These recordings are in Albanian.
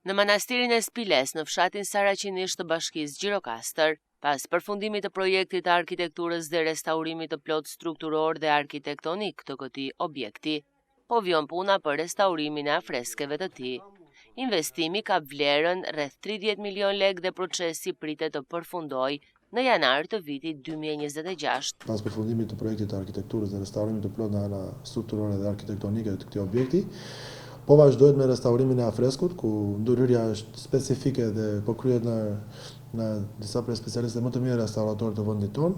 Në manastirin e Spiles, në fshatin Saraqinisht të bashkisë Gjirokastër, pas përfundimit të projektit të arkitekturës dhe restaurimit të plot strukturor dhe arkitektonik të këtij objekti, po vjon puna për restaurimin e afreskeve të tij. Investimi ka vlerën rreth 30 milion lekë dhe procesi pritet të përfundojë në janar të vitit 2026. Pas përfundimit të projektit të arkitekturës dhe restaurimit të plot në ana strukturore dhe arkitektonike të këtij objekti, po vazhdohet me restaurimin e afreskut, ku ndërhyrja është specifike dhe po kryhet në disa prej specialistëve më të mirë restauratorë të vendit tonë.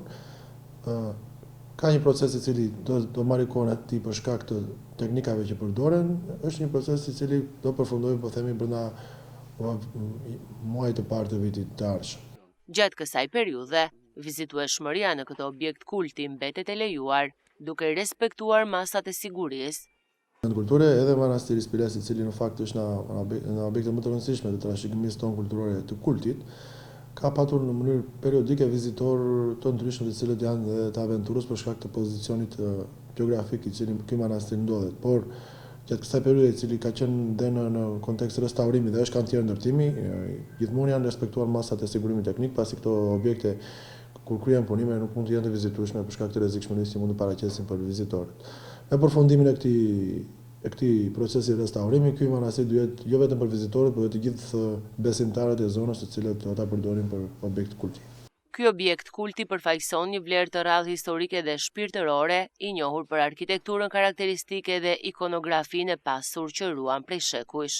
Ka një proces i cili do marrë kohën e tij për shkak të teknikave që përdoren, është një proces i cili do përfundojë, po themi, brenda muajit të parë të vitit të ardhshëm. Gjatë kësaj periudhe, vizitueshmëria në këtë objekt kulti mbetet e lejuar, duke respektuar masat e sigurisë. Në kulture edhe manastiri Spiles, i cili në fakt është në objekte më të rëndësishme të trashëgimisë tonë kulturore të kultit, ka patur në mënyrë periodike vizitorë të ndryshëm të cilët janë dhe të aventurës për shkak të pozicionit geografik i cili ky manastir ndodhet. Por gjatë kësaj periudhe, i cili ka qenë dhe në kontekst restaurimi dhe është kantier ndërtimi, gjithmonë janë respektuar masat e sigurimit teknik, pasi këto objekte kur kryen punime nuk mund të jenë të vizitueshme për shkak të rrezikshmërisë që mund të paraqesin për vizitorët. Me përfundimin e këtij procesi restaurimi, ky manastir do jetë jo vetëm për vizitorët, por edhe të gjithë besimtarët e zonës, të cilët do ta përdorin për objekt kulti. Ky objekt kulti përfaqëson një vlerë të rrallë historike dhe shpirtërore, i njohur për arkitekturën karakteristike dhe ikonografinë e pasur që ruan prej shekujsh.